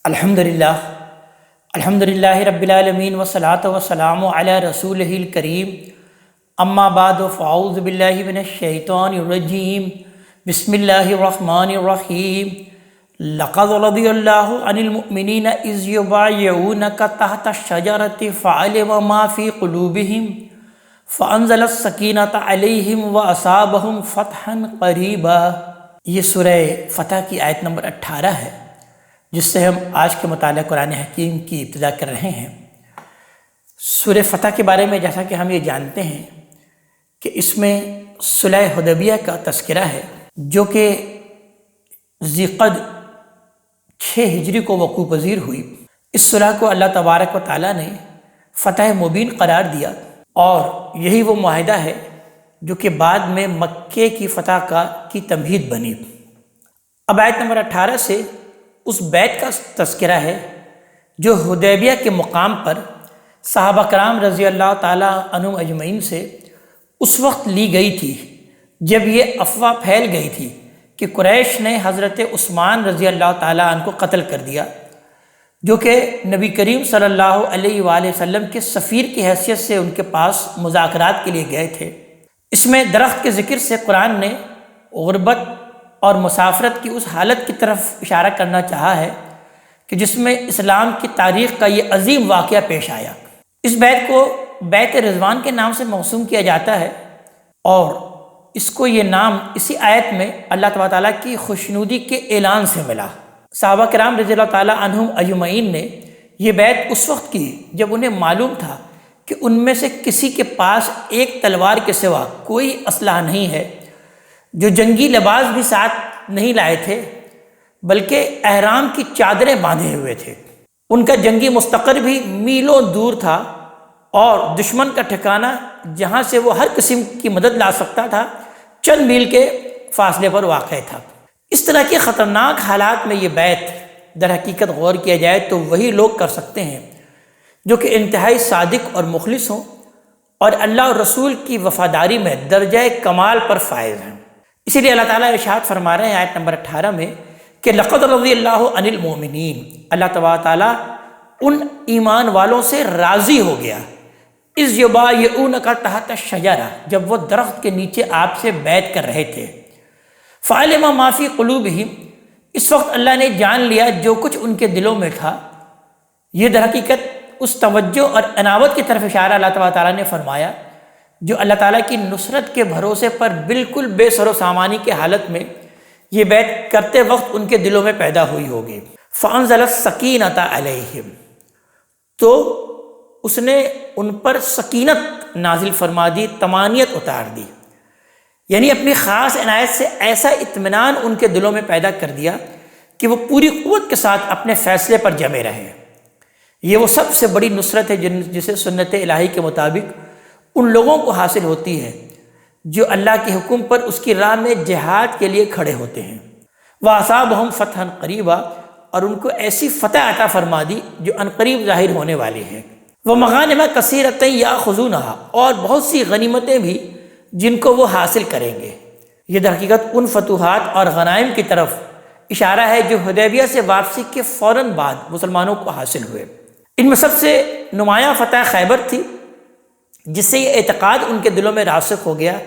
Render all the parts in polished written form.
الحمدللہ رب العالمین والصلاة والسلام علی رسولہ الکریم، اما بعد فاعوذ باللہ من الشیطان الرجیم، بسم اللہ الرحمن الرحیم۔ لقد رضی اللہ عن المؤمنین اذ یبایعونک تحت الشجرۃ فعلم ما فی قلوبہم فانزل السکینۃ علیہم واصابہم فتحا قریبا۔ یہ سورہ فتح کی آیت نمبر 18 ہے، جس سے ہم آج کے مطالعہ قرآن حکیم کی ابتدا کر رہے ہیں۔ سورہ فتح کے بارے میں جیسا کہ ہم یہ جانتے ہیں کہ اس میں صلح حدیبیہ کا تذکرہ ہے، جو کہ ذیقعد 6 ہجری کو وقوع پذیر ہوئی۔ اس صلح کو اللہ تبارک و تعالیٰ نے فتح مبین قرار دیا، اور یہی وہ معاہدہ ہے جو کہ بعد میں مکے کی فتح کی تمہید بنی۔ اب آیت نمبر 18 سے اس بیعت کا تذکرہ ہے جو حدیبیہ کے مقام پر صحابہ کرام رضی اللہ تعالیٰ عنہم اجمعین سے اس وقت لی گئی تھی جب یہ افواہ پھیل گئی تھی کہ قریش نے حضرت عثمان رضی اللہ تعالیٰ عنہ کو قتل کر دیا، جو کہ نبی کریم صلی اللہ علیہ وآلہ وسلم کے سفیر کی حیثیت سے ان کے پاس مذاکرات کے لیے گئے تھے۔ اس میں درخت کے ذکر سے قرآن نے غربت اور مسافرت کی اس حالت کی طرف اشارہ کرنا چاہا ہے کہ جس میں اسلام کی تاریخ کا یہ عظیم واقعہ پیش آیا۔ اس بیعت کو بیعت رضوان کے نام سے موسوم کیا جاتا ہے، اور اس کو یہ نام اسی آیت میں اللہ تبارک تعالیٰ کی خوشنودی کے اعلان سے ملا۔ صحابہ کرام رضی اللہ تعالیٰ عنہم اجمعین نے یہ بیعت اس وقت کی جب انہیں معلوم تھا کہ ان میں سے کسی کے پاس ایک تلوار کے سوا کوئی اسلحہ نہیں ہے، جو جنگی لباس بھی ساتھ نہیں لائے تھے بلکہ احرام کی چادریں باندھے ہوئے تھے۔ ان کا جنگی مستقر بھی میلوں دور تھا، اور دشمن کا ٹھکانہ جہاں سے وہ ہر قسم کی مدد لا سکتا تھا چند میل کے فاصلے پر واقع تھا۔ اس طرح کے خطرناک حالات میں یہ بیعت در حقیقت غور کیا جائے تو وہی لوگ کر سکتے ہیں جو کہ انتہائی صادق اور مخلص ہوں، اور اللہ اور رسول کی وفاداری میں درجہ کمال پر فائز ہیں۔ اسی لیے اللہ تعالیٰ ارشاد فرما رہے ہیں آیت نمبر 18 میں کہ لقد رضی اللہ عن المؤمنین، اللہ تبارک تعالیٰ ان ایمان والوں سے راضی ہو گیا، اذ یبایعونک تحت الشجرہ، جب وہ درخت کے نیچے آپ سے بیعت کر رہے تھے۔ فعلم ما فی قلوبہم، اس وقت اللہ نے جان لیا جو کچھ ان کے دلوں میں تھا۔ یہ در حقیقت اس توجہ اور عناوت کی طرف اشارہ اللہ تبارک تعالیٰ نے فرمایا جو اللہ تعالیٰ کی نصرت کے بھروسے پر بالکل بے سر و سامانی کی حالت میں یہ بیعت کرتے وقت ان کے دلوں میں پیدا ہوئی ہوگی۔ فانزل السکینۃ علیہم، تو اس نے ان پر سکینت نازل فرما دی، طمانینت اتار دی، یعنی اپنی خاص عنایت سے ایسا اطمینان ان کے دلوں میں پیدا کر دیا کہ وہ پوری قوت کے ساتھ اپنے فیصلے پر جمے رہے۔ یہ وہ سب سے بڑی نصرت ہے جسے سنت الہی کے مطابق ان لوگوں کو حاصل ہوتی ہے جو اللہ کے حکم پر اس کی راہ میں جہاد کے لیے کھڑے ہوتے ہیں۔ وَأَصَابَهُمْ فَتْحًا قَرِيبًا، اور ان کو ایسی فتح عطا فرما دی جو عنقریب ظاہر ہونے والی ہے۔ وَمَغَانِمَ كَثِيرَةً يَأْخُذُونَهَا، اور بہت سی غنیمتیں بھی جن کو وہ حاصل کریں گے۔ یہ در حقیقت ان فتوحات اور غنائم کی طرف اشارہ ہے جو حدیبیہ سے واپسی کے فوراً بعد مسلمانوں کو حاصل ہوئے۔ ان میں سب سے نمایاں فتح خیبر تھی، جس سے یہ اعتقاد ان کے دلوں میں راسخ ہو گیا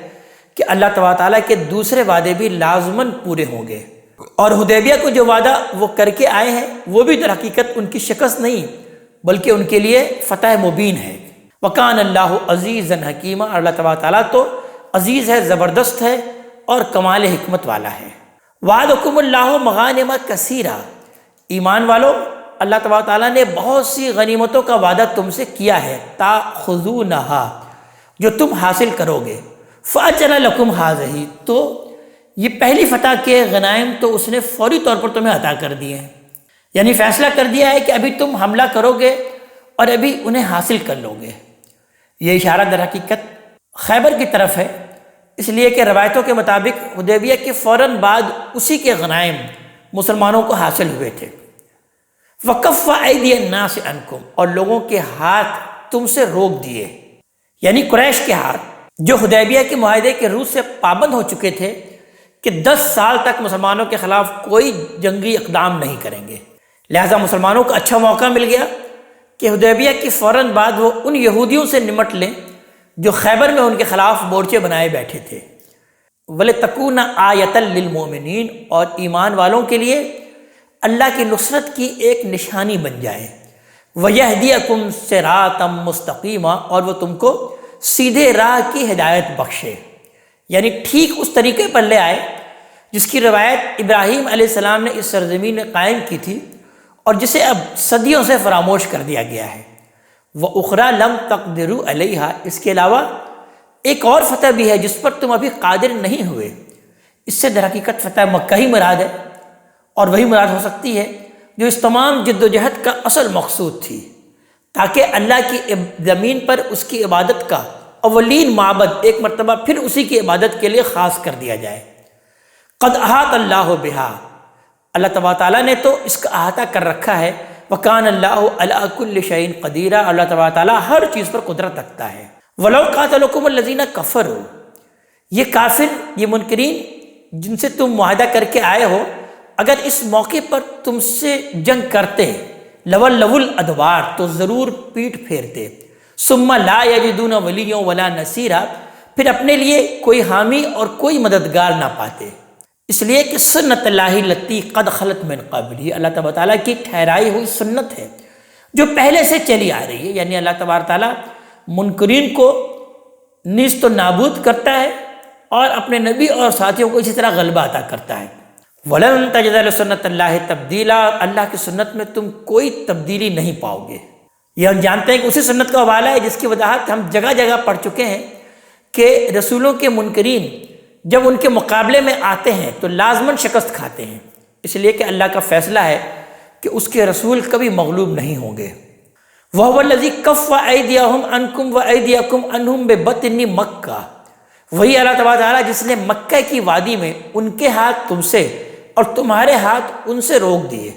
کہ اللہ تبارک تعالیٰ کے دوسرے وعدے بھی لازماً پورے ہوں گے، اور حدیبیہ کو جو وعدہ وہ کر کے آئے ہیں وہ بھی در حقیقت ان کی شکست نہیں بلکہ ان کے لیے فتح مبین ہے۔ وَكَانَ اللَّهُ عَزِيزًا حَكِيمًا، اللہ تبارک تعالیٰ تو عزیز ہے، زبردست ہے، اور کمال حکمت والا ہے۔ وَعَدَكُمُ اللَّهُ مَغَانِمَ كَثِيرًا، ایمان والو، اللہ تبارک تعالیٰ نے بہت سی غنیمتوں کا وعدہ تم سے کیا ہے، تَأْخُذُونَهَا، جو تم حاصل کرو گے۔ فَأَجَلَ لَكُمْ هَٰذِهِ، تو یہ پہلی فتح کے غنائم تو اس نے فوری طور پر تمہیں عطا کر دیے ہیں، یعنی فیصلہ کر دیا ہے کہ ابھی تم حملہ کرو گے اور ابھی انہیں حاصل کر لو گے۔ یہ اشارہ در حقیقت خیبر کی طرف ہے، اس لیے کہ روایتوں کے مطابق حدیبیہ کے فوراً بعد اسی کے غنائم مسلمانوں کو حاصل ہوئے تھے۔ وَكَفَّ أَيْدِيَ النَّاسِ عَنْكُمْ، اور لوگوں کے ہاتھ تم سے روک دیے، یعنی قریش کے ہاتھ جو حدیبیہ کے معاہدے کے روح سے پابند ہو چکے تھے کہ 10 سال تک مسلمانوں کے خلاف کوئی جنگی اقدام نہیں کریں گے، لہٰذا مسلمانوں کو اچھا موقع مل گیا کہ حدیبیہ کی فوراً بعد وہ ان یہودیوں سے نمٹ لیں جو خیبر میں ان کے خلاف مورچے بنائے بیٹھے تھے۔ وَلِتَكُونَ آیَةً لِّلْمُؤْمِنِينَ، اور ایمان والوں کے لیے اللہ کی نصرت کی ایک نشانی بن جائے۔ وَيَهْدِيَكُمْ صِرَاطًا مُسْتَقِيمًا، اور وہ تم کو سیدھے راہ کی ہدایت بخشے، یعنی ٹھیک اس طریقے پر لے آئے جس کی روایت ابراہیم علیہ السلام نے اس سرزمین میں قائم کی تھی اور جسے اب صدیوں سے فراموش کر دیا گیا ہے۔ وَأُخْرَى لَمْ تَقْدِرُوا عَلَيْهَا، اس کے علاوہ ایک اور فتح بھی ہے جس پر تم ابھی قادر نہیں ہوئے۔ اس سے در حقیقت فتح مکہ ہی مراد ہے، اور وہی مراد ہو سکتی ہے جو اس تمام جد و جہد کا اصل مقصود تھی، تاکہ اللہ کی زمین پر اس کی عبادت کا اولین معبد ایک مرتبہ پھر اسی کی عبادت کے لیے خاص کر دیا جائے۔ قد احاط اللہ بہا، اللہ تبارک تعالیٰ نے تو اس کا احاطہ کر رکھا ہے۔ وکان اللہ علی کل شیء قدیر، اللہ تبارک تعالیٰ ہر چیز پر قدرت رکھتا ہے۔ ولو قاتلکم الذین کفروا، یہ کافر، یہ منکرین جن سے تم معاہدہ کر کے آئے ہو، اگر اس موقع پر تم سے جنگ کرتے لولوا الادبار، تو ضرور پیٹھ پھیرتے۔ ثم لا یجدون ولیا ولا نصیرا، پھر اپنے لیے کوئی حامی اور کوئی مددگار نہ پاتے، اس لیے کہ سنت اللہ التی قد خلت من قبل، اللہ تبارک تعالیٰ کی ٹھہرائی ہوئی سنت ہے جو پہلے سے چلی آ رہی ہے، یعنی اللہ تبارک تعالیٰ منکرین کو نیست و نابود کرتا ہے اور اپنے نبی اور ساتھیوں کو اسی طرح غلبہ عطا کرتا ہے۔ وَلَن تَجِدَ لِسُنَّتِ اللَّهِ تَبْدِيلًا، اللہ کی سنت میں تم کوئی تبدیلی نہیں پاؤ گے۔ یہ ہم جانتے ہیں کہ اسی سنت کا حوالہ ہے جس کی وضاحت ہم جگہ جگہ پڑھ چکے ہیں کہ رسولوں کے منکرین جب ان کے مقابلے میں آتے ہیں تو لازماً شکست کھاتے ہیں، اس لیے کہ اللہ کا فیصلہ ہے کہ اس کے رسول کبھی مغلوب نہیں ہوں گے۔ وَهُوَ الَّذِي كَفَّ أَيْدِيَهُمْ عَنْكُمْ وَأَيْدِيَكُمْ عَنْهُمْ بِبَطْنِ مَكَّةَ، وہی اللہ تبارک تعالیٰ جس نے مکہ کی وادی میں ان کے ہاتھ تم سے اور تمہارے ہاتھ ان سے روک دیے۔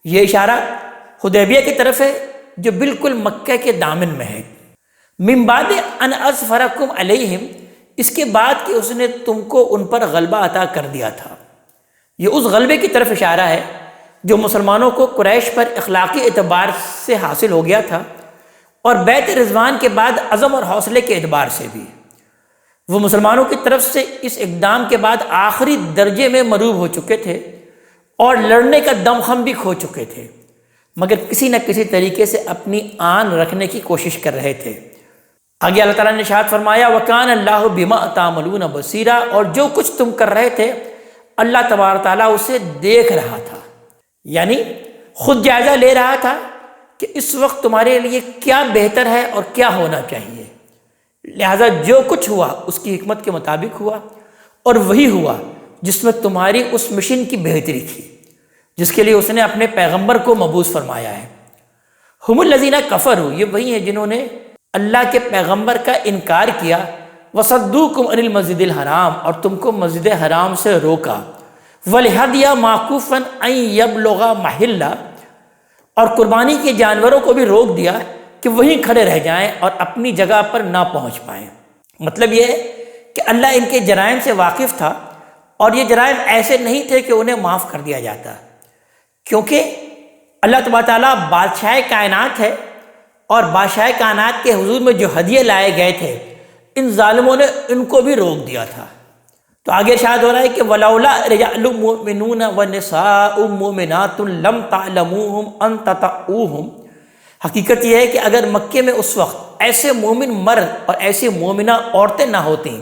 یہ اشارہ حدیبیہ کی طرف ہے جو بالکل مکہ کے دامن میں ہے۔ من بعد ان اظفرکم علیہم، اس کے بعد کہ اس نے تم کو ان پر غلبہ عطا کر دیا تھا۔ یہ اس غلبے کی طرف اشارہ ہے جو مسلمانوں کو قریش پر اخلاقی اعتبار سے حاصل ہو گیا تھا، اور بیعت رضوان کے بعد عزم اور حوصلے کے اعتبار سے بھی۔ وہ مسلمانوں کی طرف سے اس اقدام کے بعد آخری درجے میں مروب ہو چکے تھے اور لڑنے کا دم خم بھی کھو چکے تھے، مگر کسی نہ کسی طریقے سے اپنی آن رکھنے کی کوشش کر رہے تھے۔ آگے اللہ تعالیٰ نے ارشاد فرمایا وَكَانَ اللَّهُ بِمَا تَعْمَلُونَ بَصِيرًا، اور جو کچھ تم کر رہے تھے اللہ تبارک تعالیٰ اسے دیکھ رہا تھا، یعنی خود جائزہ لے رہا تھا کہ اس وقت تمہارے لیے کیا بہتر ہے اور کیا ہونا چاہیے، لہذا جو کچھ ہوا اس کی حکمت کے مطابق ہوا، اور وہی ہوا جس میں تمہاری اس مشن کی بہتری تھی جس کے لیے اس نے اپنے پیغمبر کو مبعوث فرمایا ہے۔ ہم الذین کفروا، یہ وہی ہیں جنہوں نے اللہ کے پیغمبر کا انکار کیا، وصدوکم عن المسجد الحرام، اور تم کو مسجد حرام سے روکا، والہدی معکوفا ان یبلغ محلہ، اور قربانی کے جانوروں کو بھی روک دیا کہ وہیں کھڑے رہ جائیں اور اپنی جگہ پر نہ پہنچ پائیں۔ مطلب یہ ہے کہ اللہ ان کے جرائم سے واقف تھا، اور یہ جرائم ایسے نہیں تھے کہ انہیں معاف کر دیا جاتا، کیونکہ اللہ تبارک تعالیٰ بادشاہ کائنات ہے، اور بادشاہ کائنات کے حضور میں جو ہدیے لائے گئے تھے ان ظالموں نے ان کو بھی روک دیا تھا۔ تو آگے ارشاد ہو رہا ہے کہ وَلَوْلَا رِجَالٌ مُؤْمِنُونَ وَنِسَاءٌ مُؤْمِنَاتٌ لَمْ تَعْلَمُوهُمْ أَن تَطَئُوهُمْ، حقیقت یہ ہے کہ اگر مکے میں اس وقت ایسے مومن مرد اور ایسی مومنہ عورتیں نہ ہوتیں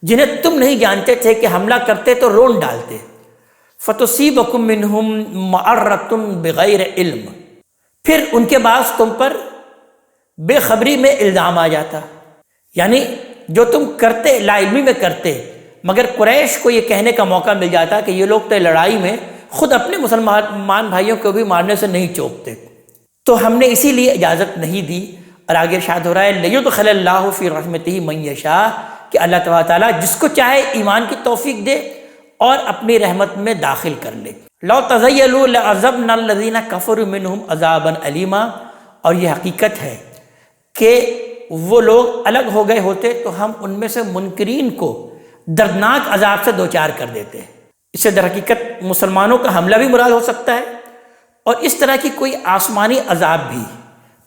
جنہیں تم نہیں جانتے تھے کہ حملہ کرتے تو رون ڈالتے، فَتُصِيبَكُم مِّنْهُمْ مَعَرَّةٌ بِغَيْرِ عِلْمٍ، پھر ان کے بعد تم پر بے خبری میں الزام آ جاتا، یعنی جو تم کرتے لا علمی میں کرتے، مگر قریش کو یہ کہنے کا موقع مل جاتا کہ یہ لوگ تو لڑائی میں خود اپنے مسلمان بھائیوں کو بھی مارنے سے نہیں چوکتے، تو ہم نے اسی لیے اجازت نہیں دی۔ اور آگے ارشاد ہو رہا ہے لِيُدْخِلَ اللَّهُ فِي رَحْمَتِهِ مَن يَشَاءُ، کہ اللہ تبارک تعالیٰ جس کو چاہے ایمان کی توفیق دے اور اپنی رحمت میں داخل کر لے۔ لَوْ تَزَيَّلُوا لَعَذَّبْنَا الَّذِينَ كَفَرُوا مِنْهُمْ عَذَابًا أَلِيمًا، اور یہ حقیقت ہے کہ وہ لوگ الگ ہو گئے ہوتے تو ہم ان میں سے منکرین کو دردناک عذاب سے دوچار کر دیتے۔ اس سے در حقیقت مسلمانوں کا حملہ بھی مراد ہو سکتا ہے، اور اس طرح کی کوئی آسمانی عذاب بھی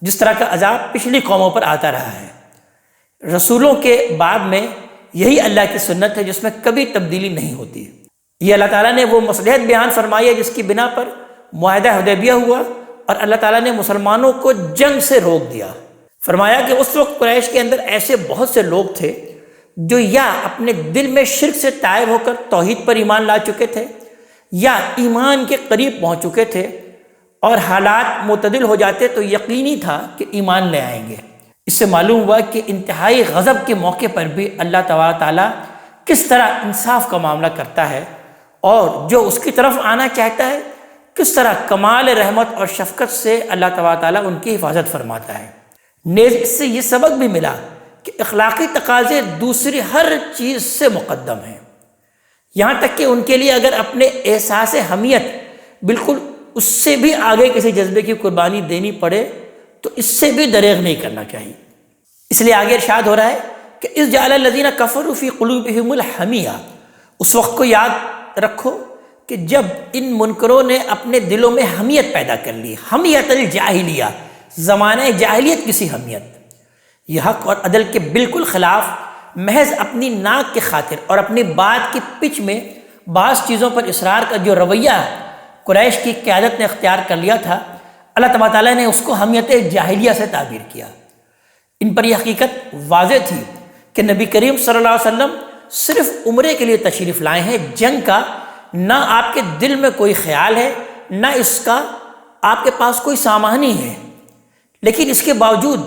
جس طرح کا عذاب پچھلی قوموں پر آتا رہا ہے۔ رسولوں کے بعد میں یہی اللہ کی سنت ہے جس میں کبھی تبدیلی نہیں ہوتی۔ یہ اللہ تعالیٰ نے وہ مصلحت بیان فرمائی ہے جس کی بنا پر معاہدہ حدیبیہ ہوا اور اللہ تعالیٰ نے مسلمانوں کو جنگ سے روک دیا۔ فرمایا کہ اس وقت قریش کے اندر ایسے بہت سے لوگ تھے جو یا اپنے دل میں شرک سے تائب ہو کر توحید پر ایمان لا چکے تھے یا ایمان کے قریب پہنچ چکے تھے، اور حالات معتدل ہو جاتے تو یقینی تھا کہ ایمان لے آئیں گے۔ اس سے معلوم ہوا کہ انتہائی غضب کے موقع پر بھی اللہ تبارک تعالیٰ کس طرح انصاف کا معاملہ کرتا ہے، اور جو اس کی طرف آنا چاہتا ہے کس طرح کمال رحمت اور شفقت سے اللہ تبارک تعالیٰ ان کی حفاظت فرماتا ہے۔ نیز اس سے یہ سبق بھی ملا کہ اخلاقی تقاضے دوسری ہر چیز سے مقدم ہیں، یہاں تک کہ ان کے لیے اگر اپنے احساس حمیت بالکل اس سے بھی آگے کسی جذبے کی قربانی دینی پڑے تو اس سے بھی دریغ نہیں کرنا چاہیے۔ اس لیے آگے ارشاد ہو رہا ہے کہ اذ جعل الذین کفروا فی قلوبہم الحمیہ، اس وقت کو یاد رکھو کہ جب ان منکروں نے اپنے دلوں میں حمیت پیدا کر لی، حمیت الجاہلیہ، زمانہ جاہلیت کسی حمیت، یہ حق اور عدل کے بالکل خلاف محض اپنی ناک کے خاطر اور اپنی بات کی پچ میں بعض چیزوں پر اصرار کا جو رویہ قریش کی قیادت نے اختیار کر لیا تھا، اللہ تبارک تعالیٰ نے اس کو حمیت جاہلیہ سے تعبیر کیا۔ ان پر یہ حقیقت واضح تھی کہ نبی کریم صلی اللہ علیہ وسلم صرف عمرے کے لیے تشریف لائے ہیں، جنگ کا نہ آپ کے دل میں کوئی خیال ہے نہ اس کا آپ کے پاس کوئی سامان ہی ہے، لیکن اس کے باوجود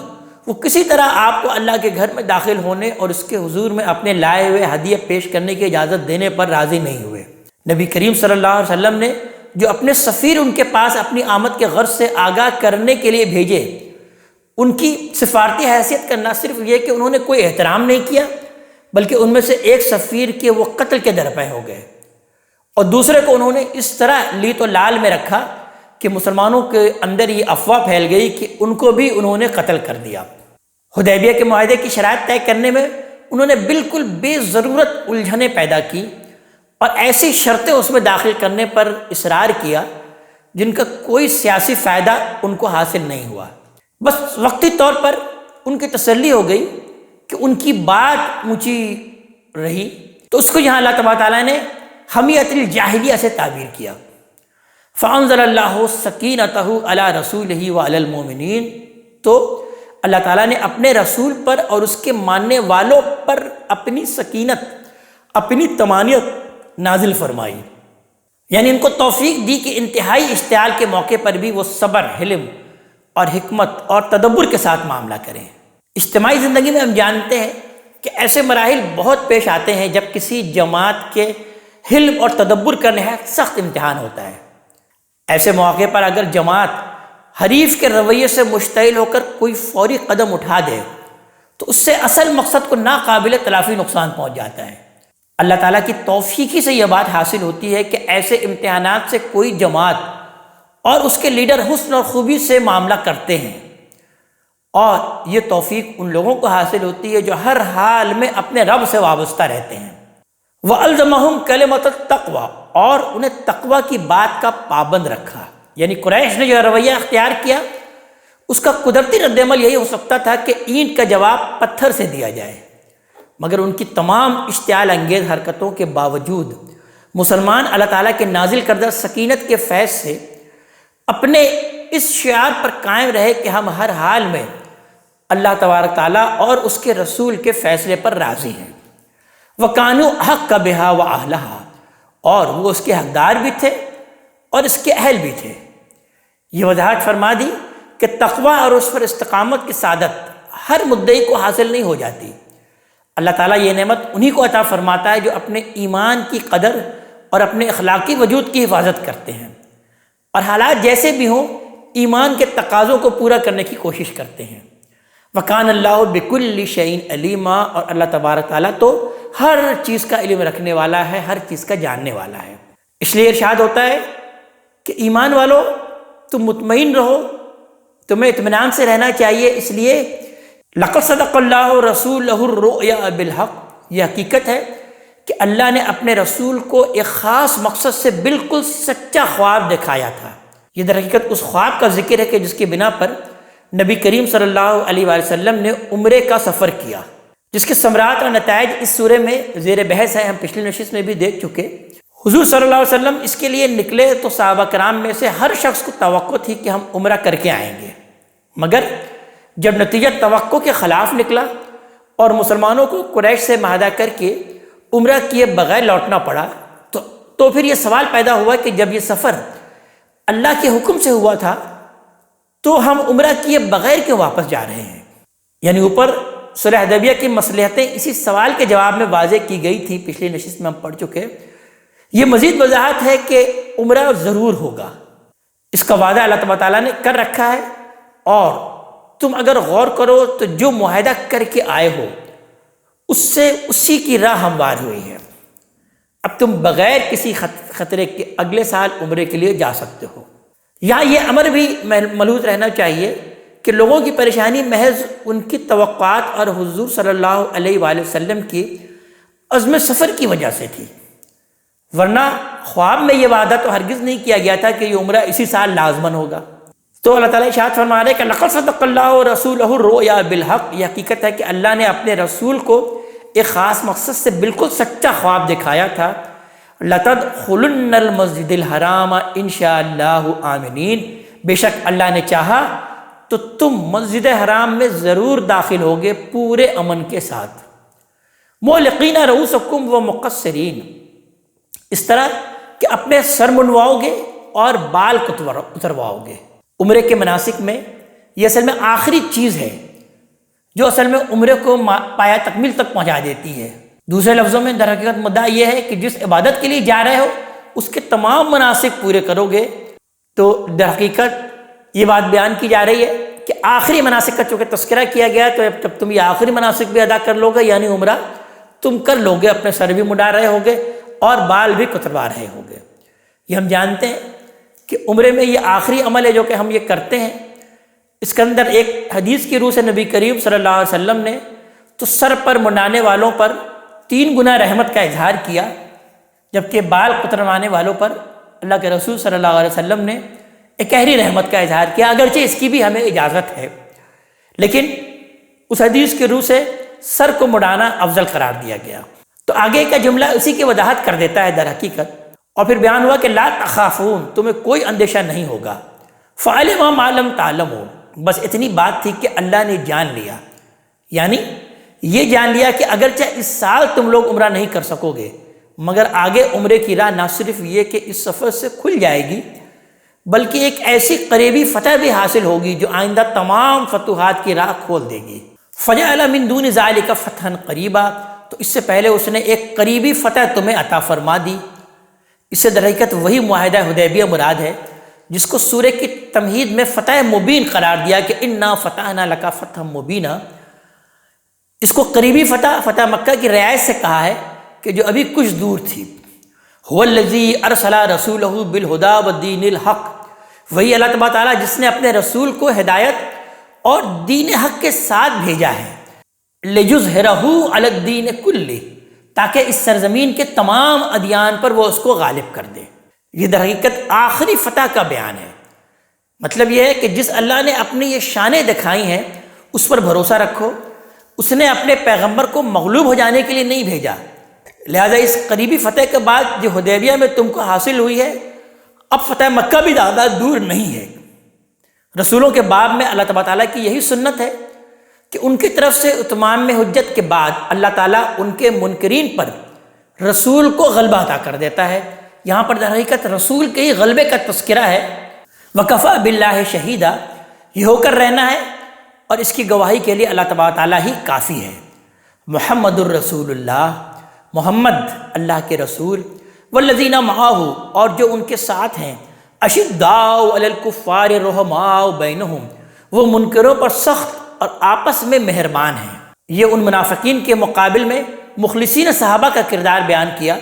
وہ کسی طرح آپ کو اللہ کے گھر میں داخل ہونے اور اس کے حضور میں اپنے لائے ہوئے ہدیے پیش کرنے کی اجازت دینے پر راضی نہیں ہوئے۔ نبی کریم صلی اللہ علیہ وسلم نے جو اپنے سفیر ان کے پاس اپنی آمد کے غرض سے آگاہ کرنے کے لیے بھیجے، ان کی سفارتی حیثیت کا نہ صرف یہ کہ انہوں نے کوئی احترام نہیں کیا، بلکہ ان میں سے ایک سفیر کے وہ قتل کے درپے ہو گئے، اور دوسرے کو انہوں نے اس طرح لیت و لال میں رکھا کہ مسلمانوں کے اندر یہ افواہ پھیل گئی کہ ان کو بھی انہوں نے قتل کر دیا۔ حدیبیہ کے معاہدے کی شرائط طے کرنے میں انہوں نے بالکل بے ضرورت الجھنیں پیدا کی اور ایسی شرطیں اس میں داخل کرنے پر اصرار کیا جن کا کوئی سیاسی فائدہ ان کو حاصل نہیں ہوا، بس وقتی طور پر ان کی تسلی ہو گئی کہ ان کی بات اونچی رہی، تو اس کو یہاں اللہ تبارک تعالیٰ نے حمیت الجاہلیہ سے تعبیر کیا۔ فَأَنزَلَ اللَّهُ سَكِينَتَهُ عَلَى رَسُولِهِ وَعَلَى الْمُؤْمِنِينَ، تو اللہ تعالیٰ نے اپنے رسول پر اور اس کے ماننے والوں پر اپنی سکینت، اپنی طمانینت نازل فرمائی، یعنی ان کو توفیق دی کہ انتہائی اشتعال کے موقع پر بھی وہ صبر، حلم اور حکمت اور تدبر کے ساتھ معاملہ کریں۔ اجتماعی زندگی میں ہم جانتے ہیں کہ ایسے مراحل بہت پیش آتے ہیں جب کسی جماعت کے حلم اور تدبر کا نہایت سخت امتحان ہوتا ہے۔ ایسے موقع پر اگر جماعت حریف کے رویے سے مشتعل ہو کر کوئی فوری قدم اٹھا دے تو اس سے اصل مقصد کو ناقابل تلافی نقصان پہنچ جاتا ہے۔ اللہ تعالیٰ کی توفیقی سے یہ بات حاصل ہوتی ہے کہ ایسے امتحانات سے کوئی جماعت اور اس کے لیڈر حسن اور خوبی سے معاملہ کرتے ہیں، اور یہ توفیق ان لوگوں کو حاصل ہوتی ہے جو ہر حال میں اپنے رب سے وابستہ رہتے ہیں۔ وَأَلْزَمَهُمْ كَلِمَةَ التَّقْوَى، اور انہیں تقوی کی بات کا پابند رکھا، یعنی قریش نے جو رویہ اختیار کیا اس کا قدرتی رد عمل یہی ہو سکتا تھا کہ اینٹ کا جواب پتھر سے دیا جائے، مگر ان کی تمام اشتعال انگیز حرکتوں کے باوجود مسلمان اللہ تعالیٰ کے نازل کردہ سکینت کے فیض سے اپنے اس شعار پر قائم رہے کہ ہم ہر حال میں اللہ تبارک تعالیٰ اور اس کے رسول کے فیصلے پر راضی ہیں۔ وَكَانُوا أَحَقَّ بِهَا وَأَهْلَهَا، اور وہ اس کے حقدار بھی تھے اور اس کے اہل بھی تھے۔ یہ وضاحت فرما دی کہ تقوی اور اس پر استقامت کی سعادت ہر مدعی کو حاصل نہیں ہو جاتی، اللہ تعالیٰ یہ نعمت انہی کو عطا فرماتا ہے جو اپنے ایمان کی قدر اور اپنے اخلاقی وجود کی حفاظت کرتے ہیں، اور حالات جیسے بھی ہوں ایمان کے تقاضوں کو پورا کرنے کی کوشش کرتے ہیں۔ وَكَانَ اللَّهُ بِكُلِّ شَيْءٍ عَلِيمًا، اور اللہ تبارک تعالیٰ تو ہر چیز کا علم رکھنے والا ہے، ہر چیز کا جاننے والا ہے۔ اس لیے ارشاد ہوتا ہے کہ ایمان والو تم مطمئن رہو، تمہیں اطمینان سے رہنا چاہیے، اس لیے لَقَدْ صَدَقَ اللَّهُ رَسُولَهُ الرُّؤْيَا بِالْحَقِّ، یہ حقیقت ہے کہ اللہ نے اپنے رسول کو ایک خاص مقصد سے بالکل سچا خواب دکھایا تھا، یہ در حقیقت اس خواب کا ذکر ہے کہ جس کی بنا پر نبی کریم صلی اللہ علیہ وآلہ وسلم نے عمرے کا سفر کیا، جس کے ثمرات اور نتائج اس سورے میں زیر بحث ہے، ہم پچھلی نشست میں بھی دیکھ چکے۔ حضور صلی اللہ علیہ وسلم اس کے لیے نکلے تو صحابہ کرام میں سے ہر شخص کو توقع تھی کہ ہم عمرہ کر کے آئیں گے، مگر جب نتیجہ توقع کے خلاف نکلا اور مسلمانوں کو قریش سے معاہدہ کر کے عمرہ کیے بغیر لوٹنا پڑا تو پھر یہ سوال پیدا ہوا کہ جب یہ سفر اللہ کے حکم سے ہوا تھا تو ہم عمرہ کیے بغیر کیوں واپس جا رہے ہیں؟ یعنی اوپر صلح حدیبیہ کی مصلحتیں اسی سوال کے جواب میں واضح کی گئی تھی، پچھلی نشست میں ہم پڑھ چکے۔ یہ مزید وضاحت ہے کہ عمرہ ضرور ہوگا، اس کا وعدہ اللہ تعالیٰ نے کر رکھا ہے، اور تم اگر غور کرو تو جو معاہدہ کر کے آئے ہو اس سے اسی کی راہ ہموار ہوئی ہے۔ اب تم بغیر کسی خطرے کے اگلے سال عمرے کے لیے جا سکتے ہو۔ یہاں یہ امر بھی ملحوظ رہنا چاہیے کہ لوگوں کی پریشانی محض ان کی توقعات اور حضور صلی اللہ علیہ وآلہ وسلم کی عزم سفر کی وجہ سے تھی، ورنہ خواب میں یہ وعدہ تو ہرگز نہیں کیا گیا تھا کہ یہ عمرہ اسی سال لازماً ہوگا۔ تو اللہ تعالیٰ ارشاد فرما رہے کہ لقد صدق اللہ رسولہ الرؤیا بالحق، یہ حقیقت ہے کہ اللہ نے اپنے رسول کو ایک خاص مقصد سے بالکل سچا خواب دکھایا تھا۔ لَتَدْخُلُنَّ الْمَسْجِدَ الْحَرَامَ انشاءاللہ آمنین، بے شک اللہ نے چاہا تو تم مسجد حرام میں ضرور داخل ہوگے پورے امن کے ساتھ۔ مُحْلِقِينَ رُؤُوسَكُمْ وَمُقَصِّرِينَ، اس طرح کہ اپنے سر منڈواؤ گے اور بال اترواؤ گے۔ عمرے کے مناسک میں یہ اصل میں آخری چیز ہے جو اصل میں عمرے کو پایا تکمیل تک پہنچا دیتی ہے۔ دوسرے لفظوں میں در حقیقت مدعا یہ ہے کہ جس عبادت کے لیے جا رہے ہو اس کے تمام مناسک پورے کرو گے تو در حقیقت یہ بات بیان کی جا رہی ہے کہ آخری مناسک کا چونکہ تذکرہ کیا گیا تو جب تم یہ آخری مناسک بھی ادا کر لو گے، یعنی عمرہ تم کر لو گے، اپنے سر بھی مڈا رہے ہوگے اور بال بھی کتروا رہے ہوگے۔ یہ ہم جانتے ہیں کہ عمرے میں یہ آخری عمل ہے جو کہ ہم یہ کرتے ہیں۔ اس کے اندر ایک حدیث کی روح سے نبی کریم صلی اللہ علیہ وسلم نے تو سر پر منڈانے والوں پر 3 گنا رحمت کا اظہار کیا، جبکہ بال کتروانے والوں پر اللہ کے رسول صلی اللہ علیہ وسلم نے اکہری رحمت کا اظہار کیا، اگرچہ اس کی بھی ہمیں اجازت ہے، لیکن اس حدیث کی روح سے سر کو مڈانا افضل قرار دیا گیا۔ تو آگے کا جملہ اسی کی وضاحت کر دیتا ہے در حقیقت، اور پھر بیان ہوا کہ لا تخافون، تمہیں کوئی اندیشہ نہیں ہوگا، فعلم ما لم تعلموا، بس اتنی بات تھی کہ اللہ نے جان لیا، یعنی یہ جان لیا کہ اگرچہ اس سال تم لوگ عمرہ نہیں کر سکو گے، مگر آگے عمرے کی راہ نہ صرف یہ کہ اس سفر سے کھل جائے گی بلکہ ایک ایسی قریبی فتح بھی حاصل ہوگی جو آئندہ تمام فتوحات کی راہ کھول دے گی۔ فجعل من دون ذلک فتحا قریبا، تو اس سے پہلے اس نے ایک قریبی فتح تمہیں عطا فرما دی۔ اس سے در حقیقت وہی معاہدہ حدیبیہ مراد ہے جس کو سورہ کی تمہید میں فتح مبین قرار دیا کہ انا فتحنا لک فتحا مبینا۔ اس کو قریبی فتح مکہ کی رعایت سے کہا ہے کہ جو ابھی کچھ دور تھی۔ هو الذی ارسل رسولہ بالہدی والدین الحق، وہی اللہ تبارک تعالیٰ جس نے اپنے رسول کو ہدایت اور دین حق کے ساتھ بھیجا ہے، لِیُظْہِرَہُ عَلَى الدِّینِ کُلِّہ، تاکہ اس سرزمین کے تمام ادیان پر وہ اس کو غالب کر دے۔ یہ در حقیقت آخری فتح کا بیان ہے۔ مطلب یہ ہے کہ جس اللہ نے اپنی یہ شانیں دکھائی ہیں اس پر بھروسہ رکھو۔ اس نے اپنے پیغمبر کو مغلوب ہو جانے کے لیے نہیں بھیجا، لہذا اس قریبی فتح کے بعد جو حدیبیہ میں تم کو حاصل ہوئی ہے، اب فتح مکہ بھی زیادہ دور نہیں ہے۔ رسولوں کے باب میں اللہ تبارک تعالیٰ کی یہی سنت ہے کہ ان کی طرف سے اتمام میں حجت کے بعد اللہ تعالیٰ ان کے منکرین پر رسول کو غلبہ عطا کر دیتا ہے۔ یہاں پر در حقیقت رسول کے ہی غلبے کا تذکرہ ہے۔ وَكَفَى بِاللَّهِ شَهِيدًا، یہ ہو کر رہنا ہے اور اس کی گواہی کے لیے اللہ تبارک تعالیٰ ہی کافی ہے۔ محمد الرسول اللہ، محمد اللہ کے رسول، والذین معہ، اور جو ان کے ساتھ ہیں، اشداء علی الکفار رحماء بینہم، وہ منکروں پر سخت اور آپس میں مہربان ہیں۔ یہ ان منافقین کے مقابل میں مخلصین صحابہ کا کردار بیان کیا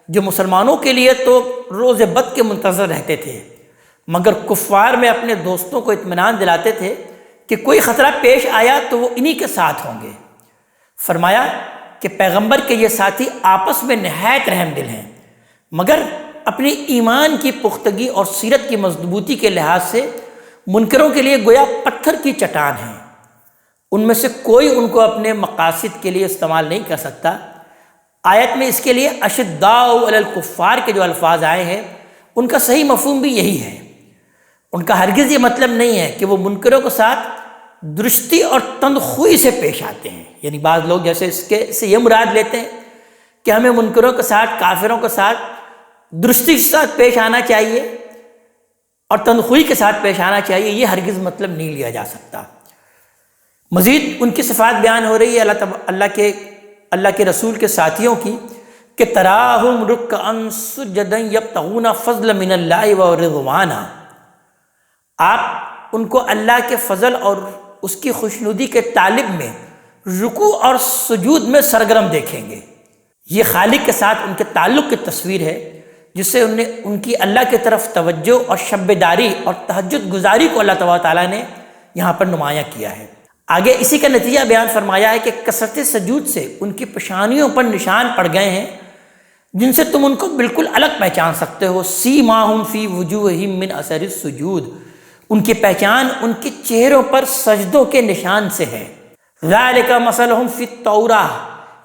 جو مسلمانوں کے لیے تو روز بد کے منتظر رہتے تھے، مگر کفار میں اپنے دوستوں کو اطمینان دلاتے تھے کہ کوئی خطرہ پیش آیا تو وہ انہی کے ساتھ ہوں گے۔ فرمایا کہ پیغمبر کے یہ ساتھی آپس میں نہایت رحم دل ہیں، مگر اپنی ایمان کی پختگی اور سیرت کی مضبوطی کے لحاظ سے منکروں کے لیے گویا پتھر کی چٹان ہیں، ان میں سے کوئی ان کو اپنے مقاصد کے لیے استعمال نہیں کر سکتا۔ آیت میں اس کے لیے اشداء علی الکفار کے جو الفاظ آئے ہیں ان کا صحیح مفہوم بھی یہی ہے۔ ان کا ہرگز یہ مطلب نہیں ہے کہ وہ منکروں کے ساتھ درستی اور تندخوئی سے پیش آتے ہیں، یعنی بعض لوگ جیسے اس کے سے یہ مراد لیتے ہیں کہ ہمیں منکروں کے ساتھ، کافروں کے ساتھ درستی کے ساتھ پیش آنا چاہیے اور تندخوئی کے ساتھ پیش آنا چاہیے، یہ ہرگز مطلب نہیں لیا جا سکتا۔ مزید ان کی صفات بیان ہو رہی ہے اللہ کے رسول کے ساتھیوں کی کہ تراہم رکعا سجدا یبتغون فضلا من اللہ ورضوانا، آپ ان کو اللہ کے فضل اور اس کی خوشنودی کے طالب میں رکوع اور سجود میں سرگرم دیکھیں گے۔ یہ خالق کے ساتھ ان کے تعلق کی تصویر ہے جس سے ان کی اللہ کی طرف توجہ اور شب داری اور تہجد گزاری کو اللہ تعالیٰ نے یہاں پر نمایاں کیا ہے۔ آگے اسی کا نتیجہ بیان فرمایا ہے کہ کثرت سجود سے ان کی پیشانیوں پر نشان پڑ گئے ہیں جن سے تم ان کو بالکل الگ پہچان سکتے ہو۔ سیماہم فی وجوہہم من اثر السجود، ان کی پہچان ان کے چہروں پر سجدوں کے نشان سے ہے۔ ذالک مثلہم فی التوراہ،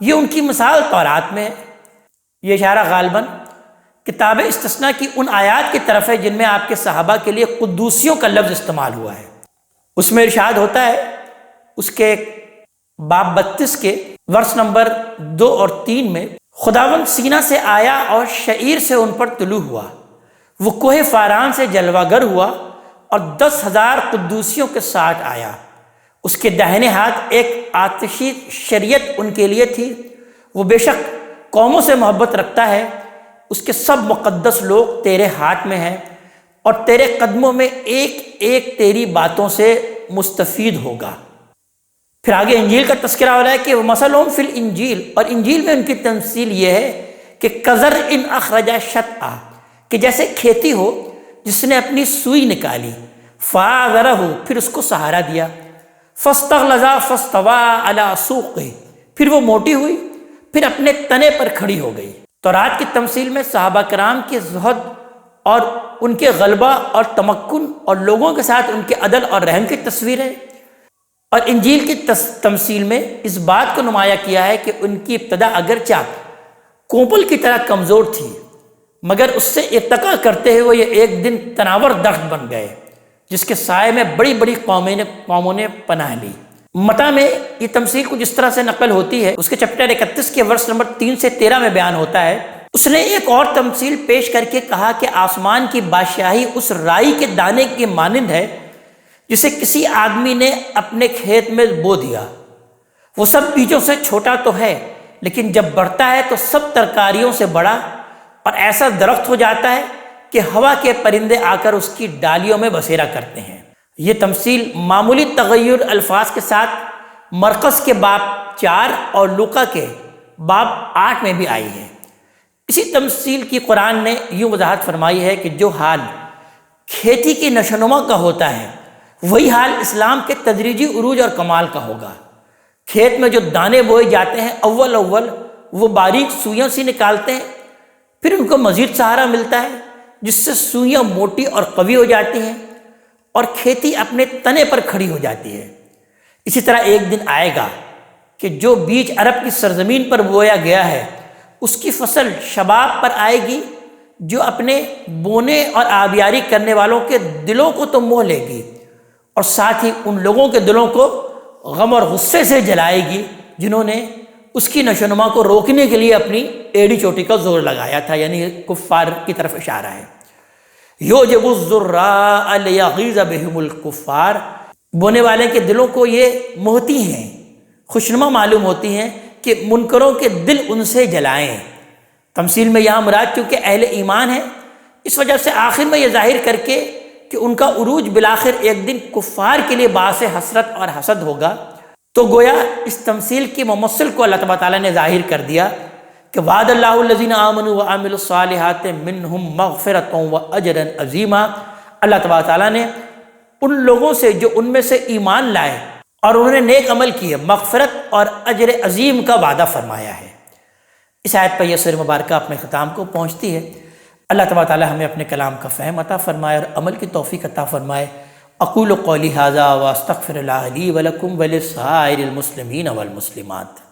یہ ان کی مثال تورات میں ہے۔ یہ اشارہ غالباً کتاب استثناء کی ان آیات کی طرف ہے جن میں آپ کے صحابہ کے لیے قدوسیوں کا لفظ استعمال ہوا ہے۔ اس میں ارشاد ہوتا ہے، اس کے باب 32 کے ورس نمبر 2 اور 3 میں، خداوند سینہ سے آیا اور شعیر سے ان پر طلوع ہوا، وہ کوہ فاران سے جلوہ گر ہوا اور 10,000 قدوسیوں کے ساتھ آیا۔ اس کے داہنے ہاتھ ایک آتشی شریعت ان کے لیے تھی، وہ بے شک قوموں سے محبت رکھتا ہے، اس کے سب مقدس لوگ تیرے ہاتھ میں ہیں اور تیرے قدموں میں ایک ایک تیری باتوں سے مستفید ہوگا۔ پھر آگے انجیل کا تذکرہ ہو رہا ہے کہ مثلہم فی الانجیل، اور انجیل میں ان کی تمثیل یہ ہے کہ کزر ان اخرج شطأ، کہ جیسے کھیتی ہو جس نے اپنی سوئی نکالی، فآزرہ، پھر اس کو سہارا دیا، فاستغلظ فاستوى علی سوقہ، پھر وہ موٹی ہوئی، پھر اپنے تنے پر کھڑی ہو گئی۔ تورات کی تمثیل میں صحابہ کرام کے زہد اور ان کے غلبہ اور تمکن اور لوگوں کے ساتھ ان کے عدل اور رحم کی تصویر ہے، اور انجیل کی تمثیل میں اس بات کو نمایاں کیا ہے کہ ان کی ابتدا اگرچہ کوپل کی طرح کمزور تھی، مگر اس سے ارتقا کرتے ہوئے یہ ایک دن تناور درخت بن گئے جس کے سائے میں بڑی بڑی قوموں نے پناہ لی۔ متا میں یہ تمثیل کچھ اس طرح سے نقل ہوتی ہے، اس کے چیپٹر 31 کے ورس نمبر 3 سے 13 میں بیان ہوتا ہے، اس نے ایک اور تمثیل پیش کر کے کہا کہ آسمان کی بادشاہی اس رائی کے دانے کے مانند ہے جسے کسی آدمی نے اپنے کھیت میں بو دیا، وہ سب بیجوں سے چھوٹا تو ہے لیکن جب بڑھتا ہے تو سب ترکاریوں سے بڑا اور ایسا درخت ہو جاتا ہے کہ ہوا کے پرندے آ کر اس کی ڈالیوں میں بسیرا کرتے ہیں۔ یہ تمثیل معمولی تغیر الفاظ کے ساتھ مرقس کے باب 4 اور لوقا کے باب 8 میں بھی آئی ہے۔ اسی تمثیل کی قرآن نے یوں وضاحت فرمائی ہے کہ جو حال کھیتی کی نشوونما کا ہوتا ہے وہی حال اسلام کے تدریجی عروج اور کمال کا ہوگا۔ کھیت میں جو دانے بوئے جاتے ہیں اول وہ باریک سوئیاں سی نکالتے ہیں، پھر ان کو مزید سہارا ملتا ہے جس سے سوئیاں موٹی اور قوی ہو جاتی ہیں اور کھیتی اپنے تنے پر کھڑی ہو جاتی ہے۔ اسی طرح ایک دن آئے گا کہ جو بیج عرب کی سرزمین پر بویا گیا ہے اس کی فصل شباب پر آئے گی، جو اپنے بونے اور آبیاری کرنے والوں کے دلوں کو تو موہ لے گی اور ساتھ ہی ان لوگوں کے دلوں کو غم اور غصے سے جلائے گی جنہوں نے اس کی نشوونما کو روکنے کے لیے اپنی ایڑی چوٹی کا زور لگایا تھا، یعنی کفار کی طرف اشارہ ہے۔ یوجب الزراء لیغیظ بہم الکفار، بونے والے کے دلوں کو یہ موہتی ہیں، خوشنما معلوم ہوتی ہیں کہ منکروں کے دل ان سے جلائیں۔ تمثیل میں یہاں مراد چونکہ اہل ایمان ہے، اس وجہ سے آخر میں یہ ظاہر کر کے کہ ان کا عروج بالآخر ایک دن کفار کے لیے باعث حسرت اور حسد ہوگا، تو گویا اس تمثیل کی ممثل کو اللہ تعالیٰ نے ظاہر کر دیا کہ وعد اللہ الذین آمنوا وعملوا الصالحات منہم مغفرۃ واجرا عظیما، اللہ تعالیٰ نے ان لوگوں سے جو ان میں سے ایمان لائے اور انہوں نے نیک عمل کیے مغفرت اور اجر عظیم کا وعدہ فرمایا ہے۔ اس آیت پر یہ سورہ مبارکہ اپنے ختام کو پہنچتی ہے۔ اللہ تبارک تعالی ہمیں اپنے کلام کا فہم عطا فرمائے اور عمل کی توفیق عطا فرمائے۔ اقول قولی ھذا واستغفر اللہ لی ولکم ولسائر المسلمین والمسلمات۔